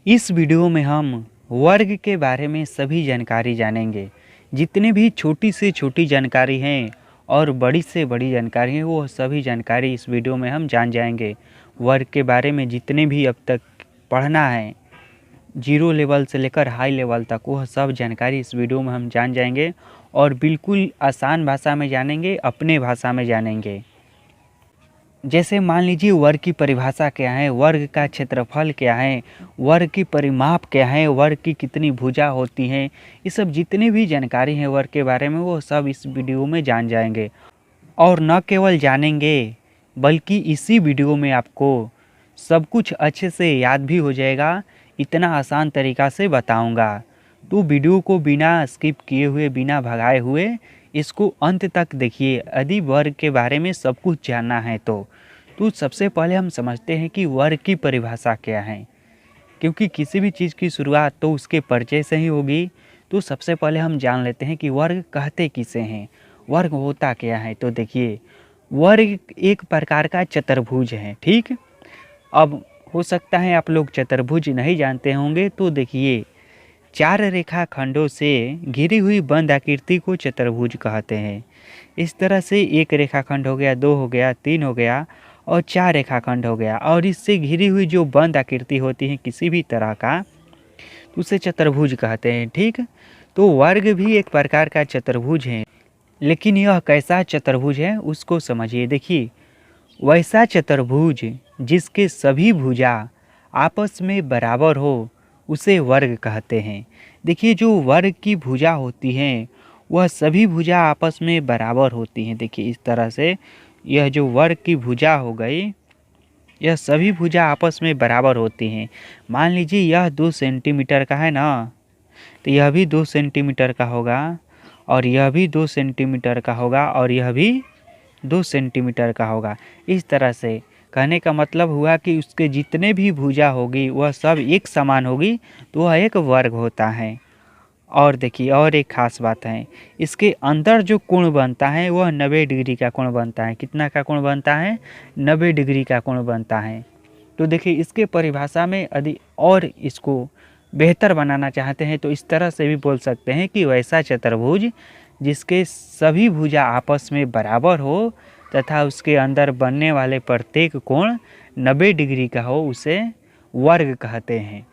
इस वीडियो में हम वर्ग के बारे में सभी जानकारी जानेंगे। जितने भी छोटी से छोटी जानकारी हैं और बड़ी से बड़ी जानकारी है वो सभी जानकारी इस वीडियो में हम जान जाएंगे। वर्ग के बारे में जितने भी अब तक पढ़ना है, जीरो लेवल से लेकर हाई लेवल तक, वह सब जानकारी इस वीडियो में हम जान जाएंगे और बिल्कुल आसान भाषा में जानेंगे, अपने भाषा में जानेंगे। जैसे मान लीजिए वर्ग की परिभाषा क्या है, वर्ग का क्षेत्रफल क्या है, वर्ग की परिमाप क्या है, वर्ग की कितनी भुजा होती हैं, ये सब जितनी भी जानकारी है वर्ग के बारे में वो सब इस वीडियो में जान जाएंगे। और न केवल जानेंगे बल्कि इसी वीडियो में आपको सब कुछ अच्छे से याद भी हो जाएगा। इतना आसान तरीका से बताऊंगा, तो वीडियो को बिना स्किप किए हुए, बिना भगाए हुए इसको अंत तक देखिए। यदि वर्ग के बारे में सब कुछ जानना है तो सबसे पहले हम समझते हैं कि वर्ग की परिभाषा क्या है, क्योंकि किसी भी चीज़ की शुरुआत तो उसके परिचय से ही होगी। तो सबसे पहले हम जान लेते हैं कि वर्ग कहते किसे हैं, वर्ग होता क्या है। तो देखिए, वर्ग एक प्रकार का चतुर्भुज है। ठीक, अब हो सकता है आप लोग चतुर्भुज नहीं जानते होंगे, तो देखिए, चार रेखा खंडों से घिरी हुई बंद आकृति को चतुर्भुज कहते हैं। इस तरह से एक रेखाखंड हो गया, दो हो गया, तीन हो गया और चार रेखाखंड हो गया, और इससे घिरी हुई जो बंद आकृति होती है किसी भी तरह का, तो उसे चतुर्भुज कहते हैं। ठीक, तो वर्ग भी एक प्रकार का चतुर्भुज है, लेकिन यह कैसा चतुर्भुज है उसको समझिए। देखिए, वैसा चतुर्भुज जिसके सभी भुजा आपस में बराबर हो उसे वर्ग कहते हैं। देखिए, जो वर्ग की भुजा होती हैं वह सभी भुजा आपस में बराबर होती हैं। देखिए, इस तरह से यह जो वर्ग की भुजा हो गई, यह सभी भुजा आपस में बराबर होती हैं। मान लीजिए यह 2 सेंटीमीटर का है ना, तो यह भी 2 सेंटीमीटर का होगा और यह भी 2 सेंटीमीटर का होगा और यह भी 2 सेंटीमीटर का होगा। इस तरह से कहने का मतलब हुआ कि उसके जितने भी भुजा होगी वह सब एक समान होगी, तो वह एक वर्ग होता है। और देखिए, और एक खास बात है, इसके अंदर जो कोण बनता है वह 90 डिग्री का कोण बनता है। कितना का कोण बनता है? 90 डिग्री का कोण बनता है। तो देखिए, इसके परिभाषा में यदि और इसको बेहतर बनाना चाहते हैं तो इस तरह से भी बोल सकते हैं कि वैसा चतुर्भुज जिसके सभी भुजा आपस में बराबर हो तथा उसके अंदर बनने वाले प्रत्येक कोण 90 डिग्री का हो, उसे वर्ग कहते हैं।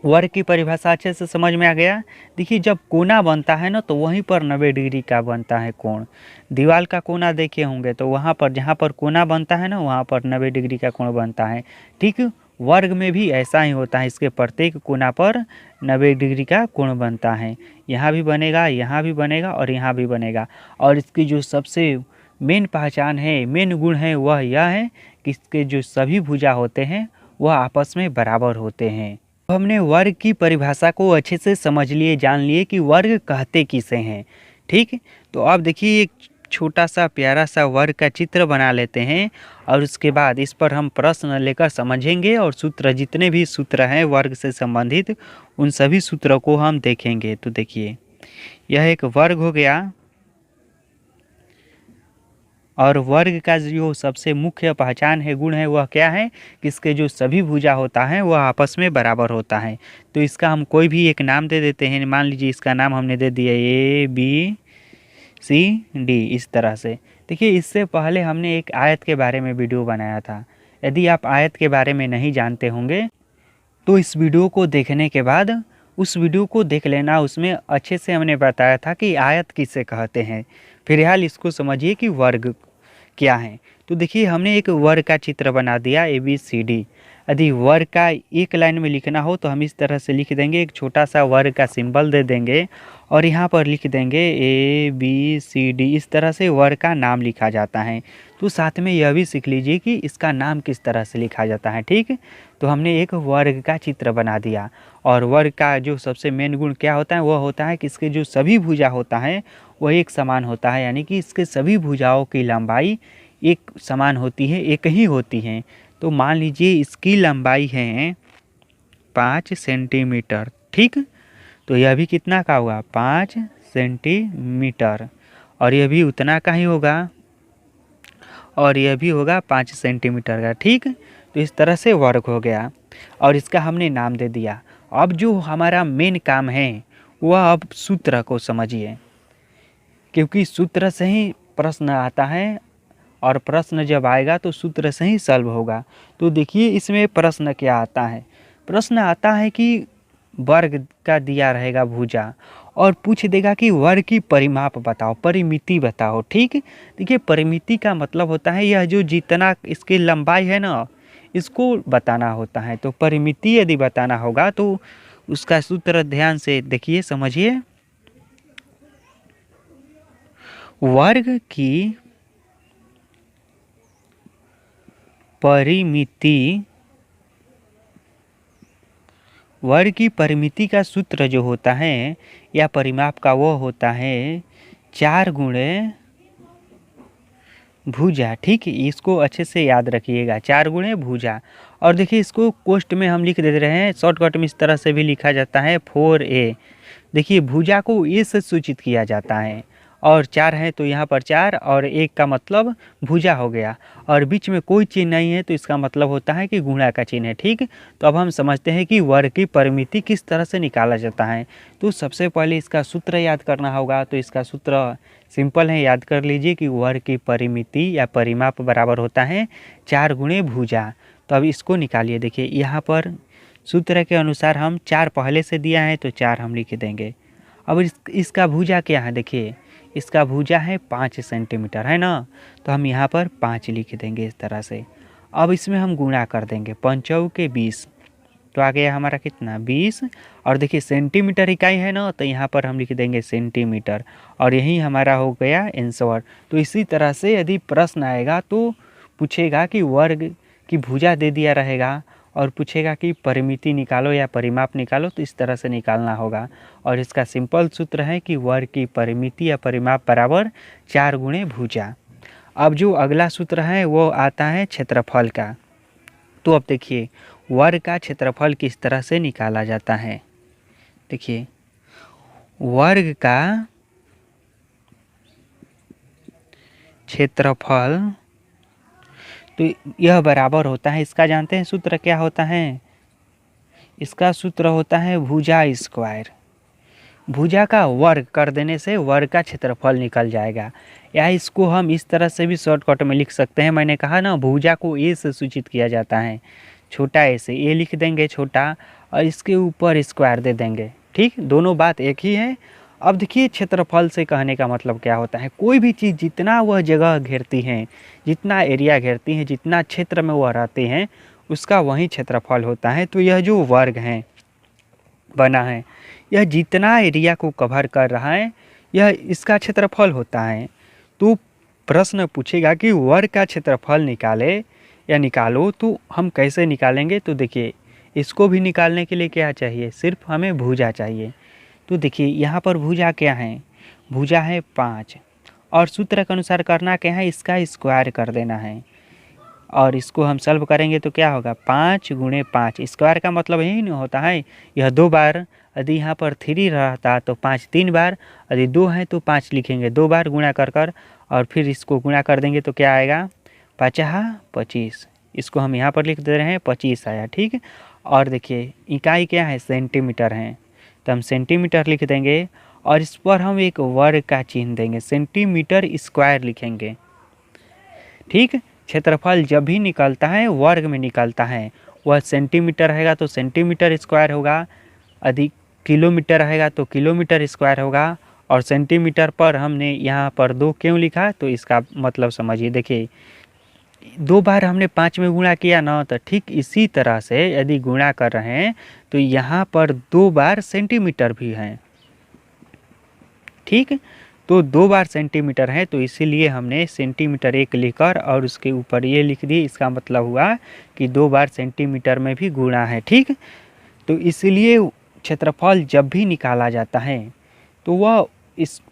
वर्ग की परिभाषा अच्छे से समझ में आ गया। देखिए, जब कोना बनता है ना तो वहीं पर 90 डिग्री का बनता है कोण। दीवार का कोना देखे होंगे तो वहाँ पर जहाँ पर कोना बनता है ना वहाँ पर 90 डिग्री का कोण बनता है। ठीक, वर्ग में भी ऐसा ही होता है, इसके प्रत्येक कोना पर 90 डिग्री का कोण बनता है। यहाँ भी बनेगा, यहाँ भी बनेगा और यहाँ भी बनेगा। और इसकी जो सबसे मेन पहचान है, मेन गुण है, वह यह है कि इसके जो सभी भुजा होते हैं वह आपस में बराबर होते हैं। हमने वर्ग की परिभाषा को अच्छे से समझ लिए, जान लिए कि वर्ग कहते किसे हैं। ठीक, तो अब देखिए, एक छोटा सा प्यारा सा वर्ग का चित्र बना लेते हैं और उसके बाद इस पर हम प्रश्न लेकर समझेंगे और सूत्र, जितने भी सूत्र हैं वर्ग से संबंधित, उन सभी सूत्रों को हम देखेंगे। तो देखिए, यह एक वर्ग हो गया और वर्ग का जो सबसे मुख्य पहचान है, गुण है, वह क्या है कि इसके जो सभी भुजा होता है वह आपस में बराबर होता है। तो इसका हम कोई भी एक नाम दे देते हैं। मान लीजिए इसका नाम हमने दे दिया ABCD, इस तरह से। देखिए, इससे पहले हमने एक आयत के बारे में वीडियो बनाया था। यदि आप आयत के बारे में नहीं जानते होंगे तो इस वीडियो को देखने के बाद उस वीडियो को देख लेना, उसमें अच्छे से हमने बताया था कि आयत किसे कहते हैं। फिलहाल इसको समझिए कि वर्ग क्या है। तो देखिए, हमने एक वर्ग का चित्र बना दिया ABCD। यदि वर्ग का एक लाइन में लिखना हो तो हम इस तरह से लिख देंगे, एक छोटा सा वर्ग का सिंबल दे देंगे और यहाँ पर लिख देंगे ABCD। इस तरह से वर्ग का नाम लिखा जाता है। तो साथ में यह भी सीख लीजिए कि इसका नाम किस तरह से लिखा जाता है। ठीक, तो हमने एक वर्ग का चित्र बना दिया। और वर्ग का जो सबसे मेन गुण क्या होता है, वह होता है कि इसके जो सभी भुजा होता है वह एक समान होता है, यानी कि इसके सभी भुजाओं की लंबाई एक समान होती है, एक ही होती है। तो मान लीजिए इसकी लंबाई है 5 सेंटीमीटर। ठीक, तो यह भी कितना का होगा? 5 सेंटीमीटर। और यह भी उतना का ही होगा और यह भी होगा 5 सेंटीमीटर का। ठीक, तो इस तरह से वर्ग हो गया और इसका हमने नाम दे दिया। अब जो हमारा मेन काम है वह अब सूत्र को समझिए, क्योंकि सूत्र से ही प्रश्न आता है और प्रश्न जब आएगा तो सूत्र से ही सॉल्व होगा। तो देखिए इसमें प्रश्न क्या आता है। प्रश्न आता है कि वर्ग का दिया रहेगा भुजा और पूछ देगा कि वर्ग की परिमाप बताओ, परिमिति बताओ। ठीक, देखिए परिमिति का मतलब होता है यह जो जितना इसकी लंबाई है ना, इसको बताना होता है। तो परिमिति यदि बताना होगा तो उसका सूत्र ध्यान से देखिए, समझिए। वर्ग की परिमिति, वर्ग की परिमिति का सूत्र जो होता है या परिमाप का वो होता है 4 गुणे भुजा। ठीक, इसको अच्छे से याद रखिएगा, 4 गुणे भुजा। और देखिए इसको कोष्ट में हम लिख दे रहे हैं, शॉर्टकट में इस तरह से भी लिखा जाता है 4a। देखिए भुजा को ए से सूचित किया जाता है और 4 है तो यहाँ पर 4 और 1 का मतलब भुजा हो गया और बीच में कोई चिन्ह नहीं है तो इसका मतलब होता है कि गुणा का चिन्ह है। ठीक, तो अब हम समझते हैं कि वर्ग की परिमिति किस तरह से निकाला जाता है। तो सबसे पहले इसका सूत्र याद करना होगा। तो इसका सूत्र सिंपल है, याद कर लीजिए कि वर्ग की परिमिति या परिमाप बराबर होता है 4 गुणे भुजा। तो अब इसको निकालिए। देखिए यहाँ पर सूत्र के अनुसार हम 4 पहले से दिया है तो 4 हम लिख देंगे। अब इसका भुजा क्या है, देखिए इसका भुजा है 5 सेंटीमीटर है ना, तो हम यहाँ पर 5 लिख देंगे इस तरह से। अब इसमें हम गुणा कर देंगे, 5 के 20, तो आ गया हमारा कितना 20। और देखिए सेंटीमीटर इकाई है ना, तो यहाँ पर हम लिख देंगे सेंटीमीटर और यही हमारा हो गया आंसर। तो इसी तरह से यदि प्रश्न आएगा तो पूछेगा कि वर्ग की भुजा दे दिया रहेगा और पूछेगा कि परिमिति निकालो या परिमाप निकालो, तो इस तरह से निकालना होगा। और इसका सिंपल सूत्र है कि वर्ग की परिमिति या परिमाप बराबर 4 गुणे भुजा। अब जो अगला सूत्र है वो आता है क्षेत्रफल का। तो अब देखिए वर्ग का क्षेत्रफल किस तरह से निकाला जाता है। देखिए वर्ग का क्षेत्रफल तो यह बराबर होता है, इसका जानते हैं सूत्र क्या होता है, इसका सूत्र होता है भुजा स्क्वायर। भुजा का वर्ग कर देने से वर्ग का क्षेत्रफल निकल जाएगा। या इसको हम इस तरह से भी शॉर्टकट में लिख सकते हैं, मैंने कहा ना भुजा को ए से सूचित किया जाता है, छोटा ए से, ए लिख देंगे छोटा और इसके ऊपर स्क्वायर दे देंगे। ठीक, दोनों बात एक ही है। अब देखिए क्षेत्रफल से कहने का मतलब क्या होता है, कोई भी चीज़ जितना वह जगह घेरती हैं, जितना एरिया घेरती हैं, जितना क्षेत्र में वह रहते हैं उसका वही क्षेत्रफल होता है। तो यह जो वर्ग है बना है, यह जितना एरिया को कवर कर रहा है यह इसका क्षेत्रफल होता है। तो प्रश्न पूछेगा कि वर्ग का क्षेत्रफल निकाले या निकालो, तो हम कैसे निकालेंगे। तो देखिए इसको भी निकालने के लिए क्या चाहिए, सिर्फ हमें भुजा चाहिए। तो देखिए यहाँ पर भुजा क्या है, भुजा है 5 और सूत्र के अनुसार करना क्या है, इसका स्क्वायर कर देना है और इसको हम सॉल्व करेंगे तो क्या होगा 5 गुणे 5। स्क्वायर का मतलब यही नहीं होता है, यह 2 बार, यदि यहाँ पर 3 रहता तो 5 3 बार, यदि 2 है तो 5 लिखेंगे 2 बार गुणा कर और फिर इसको गुणा कर देंगे तो क्या आएगा 5 25। इसको हम यहाँ पर लिख दे रहे हैं 25 आया। ठीक, और देखिए इकाई क्या है, सेंटीमीटर है, तो हम सेंटीमीटर लिख देंगे और इस पर हम एक वर्ग का चिन्ह देंगे, सेंटीमीटर स्क्वायर लिखेंगे। ठीक, क्षेत्रफल जब भी निकलता है वर्ग में निकलता है, वह सेंटीमीटर रहेगा तो सेंटीमीटर स्क्वायर होगा, यदि किलोमीटर रहेगा तो किलोमीटर स्क्वायर होगा। और सेंटीमीटर पर हमने यहाँ पर 2 क्यों लिखा, तो इसका मतलब समझिए। देखिए 2 बार हमने 5 में गुणा किया ना, तो ठीक इसी तरह से यदि गुणा कर रहे हैं तो यहाँ पर 2 बार सेंटीमीटर भी हैं। ठीक, तो 2 बार सेंटीमीटर है तो इसीलिए हमने सेंटीमीटर 1 लिखकर और उसके ऊपर ये लिख दी। इसका मतलब हुआ कि 2 बार सेंटीमीटर में भी गुणा है। ठीक, तो इसीलिए क्षेत्रफल जब भी निकाला जाता है तो वह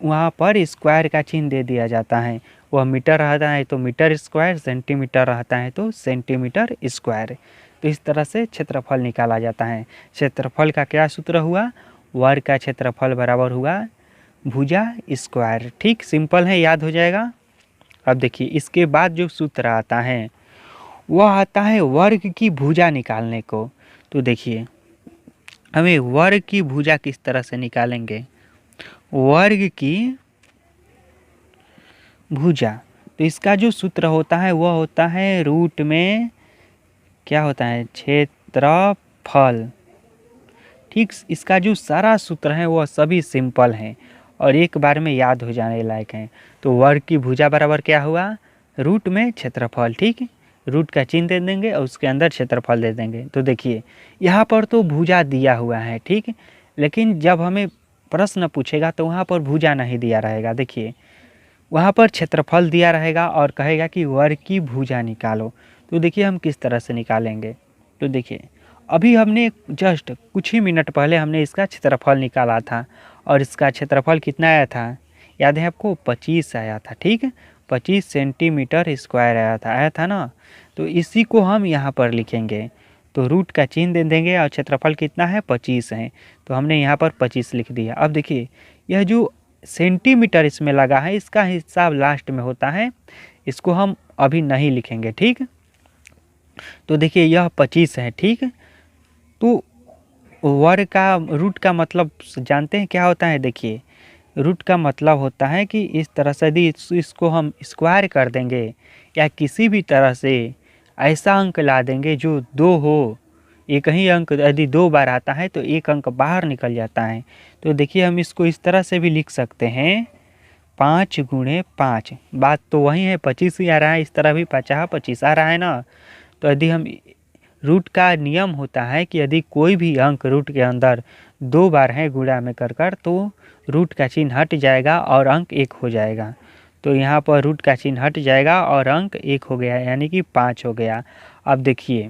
वहाँ पर स्क्वायर का चिन्ह दे दिया जाता है। वह मीटर रहता है तो मीटर स्क्वायर, सेंटीमीटर रहता है तो सेंटीमीटर स्क्वायर। तो इस तरह से क्षेत्रफल निकाला जाता है। क्षेत्रफल का क्या सूत्र हुआ, वर्ग का क्षेत्रफल बराबर हुआ भुजा स्क्वायर। ठीक, सिंपल है, याद हो जाएगा। अब देखिए इसके बाद जो सूत्र आता है वह आता है वर्ग की भुजा निकालने को। तो देखिए हमें वर्ग की भुजा किस तरह से निकालेंगे। वर्ग की भुजा, तो इसका जो सूत्र होता है वह होता है रूट में क्या होता है, क्षेत्रफल। ठीक, इसका जो सारा सूत्र है वह सभी सिंपल हैं और एक बार में याद हो जाने लायक हैं। तो वर्ग की भुजा बराबर क्या हुआ, रूट में क्षेत्रफल। ठीक, रूट का चिन्ह दे देंगे और उसके अंदर क्षेत्रफल दे देंगे। तो देखिए यहाँ पर तो भुजा दिया हुआ है, ठीक, लेकिन जब हमें प्रश्न पूछेगा तो वहाँ पर भुजा नहीं दिया रहेगा। देखिए वहाँ पर क्षेत्रफल दिया रहेगा और कहेगा कि वर्ग की भुजा निकालो। तो देखिए हम किस तरह से निकालेंगे। तो देखिए अभी हमने जस्ट कुछ ही मिनट पहले हमने इसका क्षेत्रफल निकाला था और इसका क्षेत्रफल कितना आया था, याद है आपको, 25 आया था। ठीक है, 25 सेंटीमीटर स्क्वायर आया था ना। तो इसी को हम यहाँ पर लिखेंगे। तो रूट का चिन्ह दे देंगे और क्षेत्रफल कितना है, 25 है। तो हमने यहाँ पर 25 लिख दिया। अब देखिए यह जो सेंटीमीटर इसमें लगा है इसका हिसाब लास्ट में होता है, इसको हम अभी नहीं लिखेंगे। ठीक, तो देखिए यह 25 है। ठीक, तो वर्ग का रूट का मतलब जानते हैं क्या होता है। देखिए रूट का मतलब होता है कि इस तरह से यदि इसको हम स्क्वायर कर देंगे या किसी भी तरह से ऐसा अंक ला देंगे जो 2 हो, एक ही अंक यदि 2 बार आता है तो एक अंक बाहर निकल जाता है। तो देखिए हम इसको इस तरह से भी लिख सकते हैं, 5 गुणे 5, बात तो वही है, 25 ही आ रहा है, इस तरह भी 50 आ रहा है ना। तो यदि हम रूट का नियम होता है कि यदि कोई भी अंक रूट के अंदर 2 बार है गुणा में कर तो रूट का चिन्ह हट जाएगा और अंक 1 हो जाएगा। तो यहाँ पर रूट का चिन्ह हट जाएगा और अंक 1 हो गया, यानी कि 5 हो गया। अब देखिए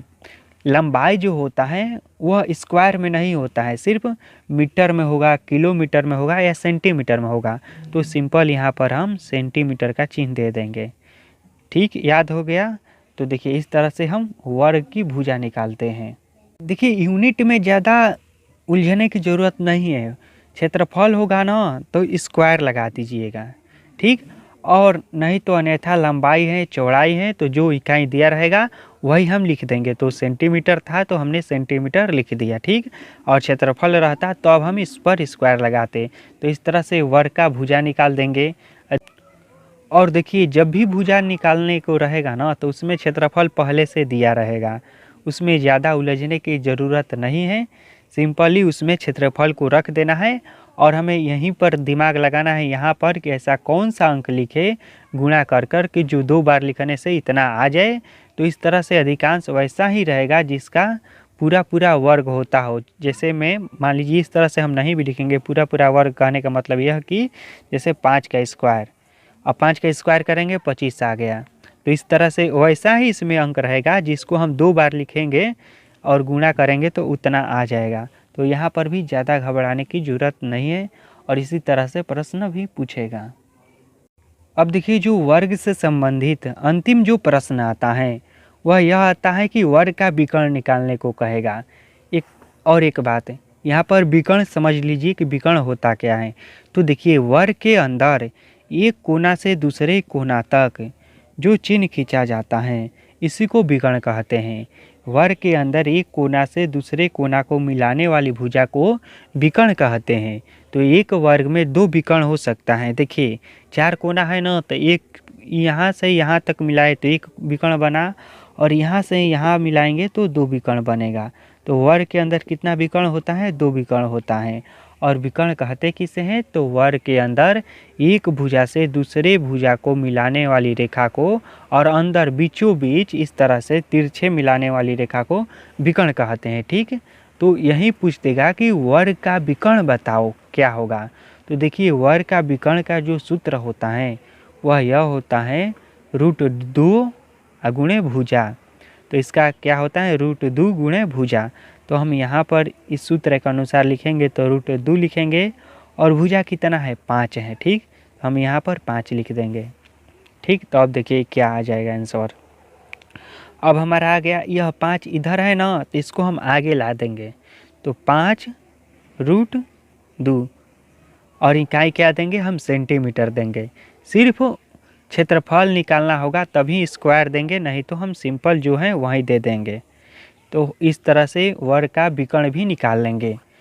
लंबाई जो होता है वह स्क्वायर में नहीं होता है, सिर्फ मीटर में होगा, किलोमीटर में होगा या सेंटीमीटर में होगा। तो सिंपल यहाँ पर हम सेंटीमीटर का चिन्ह दे देंगे। ठीक, याद हो गया। तो देखिए इस तरह से हम वर्ग की भुजा निकालते हैं। देखिए यूनिट में ज़्यादा उलझने की ज़रूरत नहीं है, क्षेत्रफल होगा ना तो स्क्वायर लगा दीजिएगा। ठीक, और नहीं तो अन्यथा लंबाई है चौड़ाई है तो जो इकाई दिया रहेगा वही हम लिख देंगे। तो सेंटीमीटर था तो हमने सेंटीमीटर लिख दिया। ठीक, और क्षेत्रफल रहता तो अब हम इस पर स्क्वायर लगाते। तो इस तरह से वर्ग का भुजा निकाल देंगे। और देखिए जब भी भुजा निकालने को रहेगा ना तो उसमें क्षेत्रफल पहले से दिया रहेगा, उसमें ज़्यादा उलझने की ज़रूरत नहीं है। सिंपली उसमें क्षेत्रफल को रख देना है और हमें यहीं पर दिमाग लगाना है यहाँ पर कि ऐसा कौन सा अंक लिखे गुणा कर कि जो 2 बार लिखने से इतना आ जाए। तो इस तरह से अधिकांश वैसा ही रहेगा जिसका पूरा वर्ग होता हो। जैसे मैं मान लीजिए इस तरह से हम नहीं भी लिखेंगे पूरा वर्ग, कहने का मतलब यह कि जैसे 5 का स्क्वायर, अब 5 का स्क्वायर करेंगे 25 आ गया। तो इस तरह से वैसा ही इसमें अंक रहेगा जिसको हम 2 बार लिखेंगे और गुणा करेंगे तो उतना आ जाएगा। तो यहाँ पर भी ज़्यादा घबराने की ज़रूरत नहीं है और इसी तरह से प्रश्न भी पूछेगा। अब देखिए जो वर्ग से संबंधित अंतिम जो प्रश्न आता है वह यह आता है कि वर्ग का विकर्ण निकालने को कहेगा। एक बात है यहाँ पर विकर्ण समझ लीजिए कि विकर्ण होता क्या है। तो देखिए वर्ग के अंदर एक कोना से दूसरे कोना तक जो चिन्ह खींचा जाता है इसी को विकर्ण कहते हैं। वर्ग के अंदर एक कोना से दूसरे कोना को मिलाने वाली भुजा को विकर्ण कहते हैं। तो एक वर्ग में 2 विकर्ण हो सकता है। देखिए 4 कोना है ना, तो एक यहाँ से यहाँ तक मिलाए तो एक विकर्ण बना और यहाँ से यहाँ मिलाएंगे तो 2 विकर्ण बनेगा। तो वर्ग के अंदर कितना विकर्ण होता है, 2 विकर्ण होता है। और विकर्ण कहते किसे हैं, तो वर्ग के अंदर एक भुजा से दूसरे भुजा को मिलाने वाली रेखा को और अंदर बीचों बीच इस तरह से तिरछे मिलाने वाली रेखा को विकर्ण कहते हैं। ठीक, तो यही पूछ देगा कि वर्ग का विकर्ण बताओ क्या होगा। तो देखिए वर्ग का विकर्ण का जो सूत्र होता है वह यह होता है √2 गुणे भुजा। तो इसका क्या होता है, √2 गुणे भुजा। तो हम यहाँ पर इस सूत्र के अनुसार लिखेंगे तो √2 लिखेंगे और भुजा कितना है, 5 है। ठीक, हम यहाँ पर 5 लिख देंगे। ठीक, तो अब देखिए क्या आ जाएगा आंसर। अब हमारा आ गया, यह 5 इधर है ना तो इसको हम आगे ला देंगे। तो 5 √2 और इकाई क्या देंगे हम, सेंटीमीटर देंगे। सिर्फ क्षेत्रफल निकालना होगा तभी स्क्वायर देंगे, नहीं तो हम सिंपल जो है वही दे देंगे। तो इस तरह से वर्ग का विकर्ण भी निकाल लेंगे।